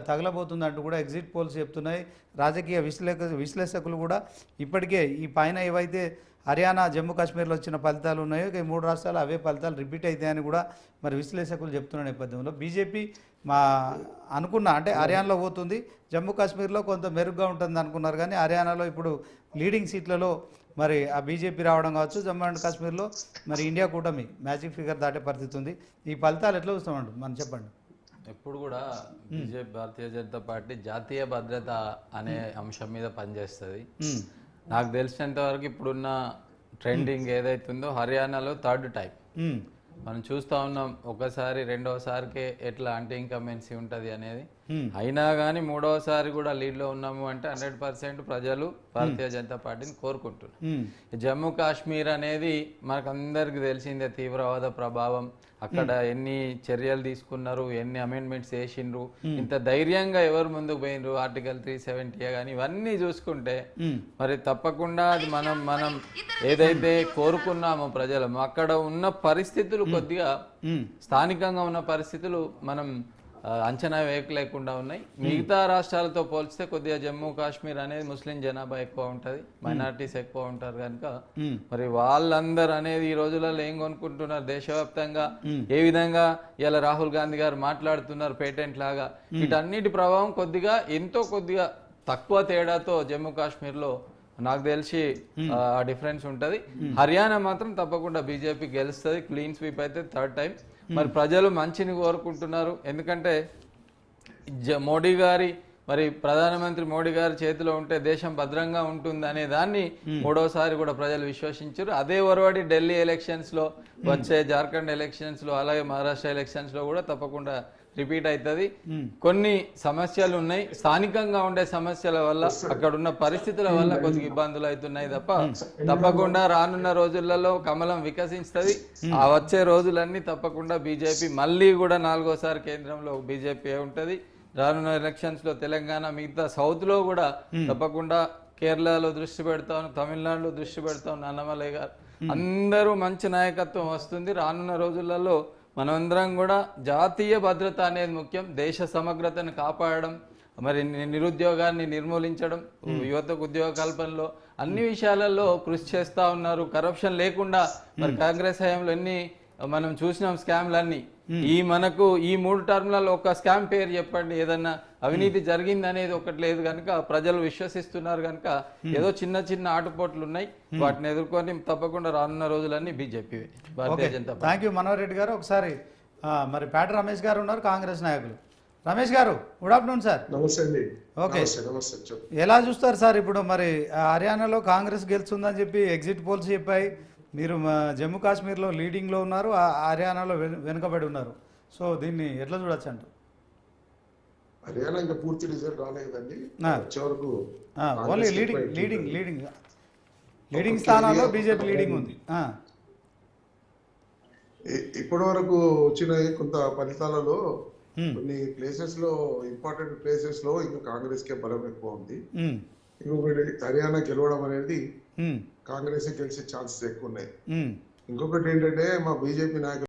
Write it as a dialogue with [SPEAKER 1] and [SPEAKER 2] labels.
[SPEAKER 1] తగలబోతుందంటూ కూడా exit polls చెప్తున్నాయి. రాజకీయ విశ్లేషకులు కూడా ఇప్పటికే ఈ పైన ఏవైతే హర్యానా జమ్మూ కాశ్మీర్లో వచ్చిన ఫలితాలు ఉన్నాయో ఈ మూడు రాష్ట్రాలు అవే ఫలితాలు రిపీట్ అవుతాయని కూడా మరి విశ్లేషకులు చెప్తున్న నేపథ్యంలో బీజేపీ మా అనుకున్న అంటే హర్యానాలో పోతుంది, జమ్మూ కాశ్మీర్లో కొంత మెరుగ్గా ఉంటుంది అనుకున్నారు. కానీ హర్యానాలో ఇప్పుడు లీడింగ్ సీట్లలో మరి ఆ బీజేపీ రావడం కావచ్చు, జమ్మూ అండ్ కాశ్మీర్లో మరి ఇండియా కూటమి మ్యాజిక్ ఫిగర్ దాటే పరిస్థితి ఉంది. ఈ ఫలితాలు ఎట్లా చూస్తామండి మనం చెప్పండి.
[SPEAKER 2] ఎప్పుడు కూడా బీజేపీ భారతీయ జనతా పార్టీ జాతీయ భద్రత అనే అంశం మీద పనిచేస్తుంది. నాకు తెలిసినంత వరకు ఇప్పుడున్న ట్రెండింగ్ ఏదైతుందో హర్యానాలో థర్డ్ టైం మనం చూస్తూ ఉన్నాం. ఒకసారి రెండవసారికే ఎట్లా యాంటీ ఇన్కంబెన్సీ ఉంటుంది అనేది, అయినా కానీ మూడవసారి కూడా లీడ్లో ఉన్నాము అంటే 100% ప్రజలు భారతీయ జనతా పార్టీని కోరుకుంటున్నారు. జమ్మూ కాశ్మీర్ అనేది మనకందరికి తెలిసిందే, తీవ్రవాద ప్రభావం, అక్కడ ఎన్ని చర్యలు తీసుకున్నారు, ఎన్ని అమెండ్మెంట్స్ చేసిండ్రు, ఇంత ధైర్యంగా ఎవరు ముందుకు పోయినరు, ఆర్టికల్ 370 కానీ ఇవన్నీ చూసుకుంటే మరి తప్పకుండా అది మనం ఏదైతే కోరుకున్నామో ప్రజలు అక్కడ ఉన్న పరిస్థితులు కొద్దిగా స్థానికంగా ఉన్న పరిస్థితులు మనం అంచనా వేయలేకుండా ఉన్నాయి. మిగతా రాష్ట్రాలతో పోల్చితే కొద్దిగా జమ్మూ కాశ్మీర్ అనేది ముస్లిం జనాభా ఎక్కువ ఉంటుంది, మైనారిటీస్ ఎక్కువ ఉంటారు కనుక మరి వాళ్ళందరూ అనేది ఈ రోజులలో ఏం కొనుక్కుంటున్నారు, దేశవ్యాప్తంగా ఏ విధంగా ఇలా రాహుల్ గాంధీ గారు మాట్లాడుతున్నారు పేటెంట్ లాగా, వీటన్నిటి ప్రభావం కొద్దిగా కొద్దిగా తక్కువ తేడాతో జమ్మూ కాశ్మీర్లో నాకు తెలిసి ఆ డిఫరెన్స్ ఉంటుంది. హర్యానా మాత్రం తప్పకుండా బీజేపీ గెలుస్తుంది, క్లీన్ స్వీప్ అయితే థర్డ్ టైం. మరి ప్రజలు మంచిని కోరుకుంటున్నారు, ఎందుకంటే మోడీ గారి మరి ప్రధానమంత్రి మోడీ గారి చేతిలో ఉంటే దేశం భద్రంగా ఉంటుంది అనే దాన్ని మూడోసారి కూడా ప్రజలు విశ్వసించారు. అదే ఒరవడి ఢిల్లీ ఎలక్షన్స్లో, వచ్చే జార్ఖండ్ ఎలక్షన్స్లో, అలాగే మహారాష్ట్ర ఎలక్షన్స్లో కూడా తప్పకుండా రిపీట్ అవుతుంది. కొన్ని సమస్యలు ఉన్నాయి, స్థానికంగా ఉండే సమస్యల వల్ల, అక్కడ ఉన్న పరిస్థితుల వల్ల కొద్దిగా ఇబ్బందులు అవుతున్నాయి తప్ప తప్పకుండా రానున్న రోజులలో కమలం వికసిస్తుంది. ఆ వచ్చే రోజులన్నీ తప్పకుండా బీజేపీ మళ్ళీ కూడా 4వ సారి కేంద్రంలో బీజేపీ ఉంటుంది. రానున్న ఎలక్షన్స్ లో తెలంగాణ, మిగతా సౌత్ లో కూడా తప్పకుండా కేరళలో దృష్టి పెడతాం, తమిళనాడులో దృష్టి పెడతాం, అన్నమలై గారు అందరూ మంచి నాయకత్వం వస్తుంది. రానున్న రోజులలో మనమందరం కూడా జాతీయ భద్రత అనేది ముఖ్యం, దేశ సమగ్రతను కాపాడడం, మరి నిరుద్యోగాన్ని నిర్మూలించడం, యువతకు ఉద్యోగ కల్పనలో అన్ని విషయాలలో కృషి చేస్తూ ఉన్నారు. కరప్షన్ లేకుండా మరి కాంగ్రెస్ హయాంలో ఎన్ని మనం చూసినాం స్కామ్లన్నీ. మనకు ఈ 3 టర్మ్లలో ఒక స్కామ్ పేరు చెప్పండి, ఏదన్నా అవినీతి జరిగింది అనేది ఒకటి లేదు కనుక ప్రజలు విశ్వసిస్తున్నారు కనుక ఏదో చిన్న చిన్న ఆటుపోట్లు ఉన్నాయి, వాటిని ఎదుర్కొని తప్పకుండా రానున్న రోజులన్నీ BJP Bharatiya Janata party.
[SPEAKER 1] Thank you Manohar Reddy గారు. ఒకసారి మరి పేట రమేష్ గారు ఉన్నారు, కాంగ్రెస్ నాయకులు. రమేష్ గారు, గుడ్ ఆఫ్టర్నూన్ సార్.
[SPEAKER 3] నమస్తే అండి.
[SPEAKER 1] ఓకే, ఎలా చూస్తారు సార్ ఇప్పుడు మరి హర్యానాలో కాంగ్రెస్ గెలుస్తుందని చెప్పి ఎగ్జిట్ పోల్స్ చెప్పాయి, మీరు జమ్మూ కాశ్మీర్లో లీడింగ్లో ఉన్నారు, హర్యానాలో వెనుకబడి ఉన్నారు. సో దీన్ని ఎట్లా చూడొచ్చు అంటారు?
[SPEAKER 3] హర్యానా ఇంకా పూర్తి రిజల్ట్ రాలేదండి, చివరకు
[SPEAKER 1] ఓన్లీ లీడింగ్ స్థానాల్లో బీజేపీ లీడింగ్ ఉంది.
[SPEAKER 3] ఇప్పటి వరకు వచ్చిన కొంత ఫలితాలలో కొన్ని ప్లేసెస్ లో, ఇంపార్టెంట్ ప్లేసెస్ లో ఇంకా కాంగ్రెస్ కే బలం ఎక్కువ ఉంది. ఇంకొకటి హర్యానా గెలవడం అనేది కాంగ్రెస్ గెలిచే ఛాన్సెస్ ఎక్కువ ఉన్నాయి. ఇంకొకటి ఏంటంటే మా బీజేపీ నాయకులు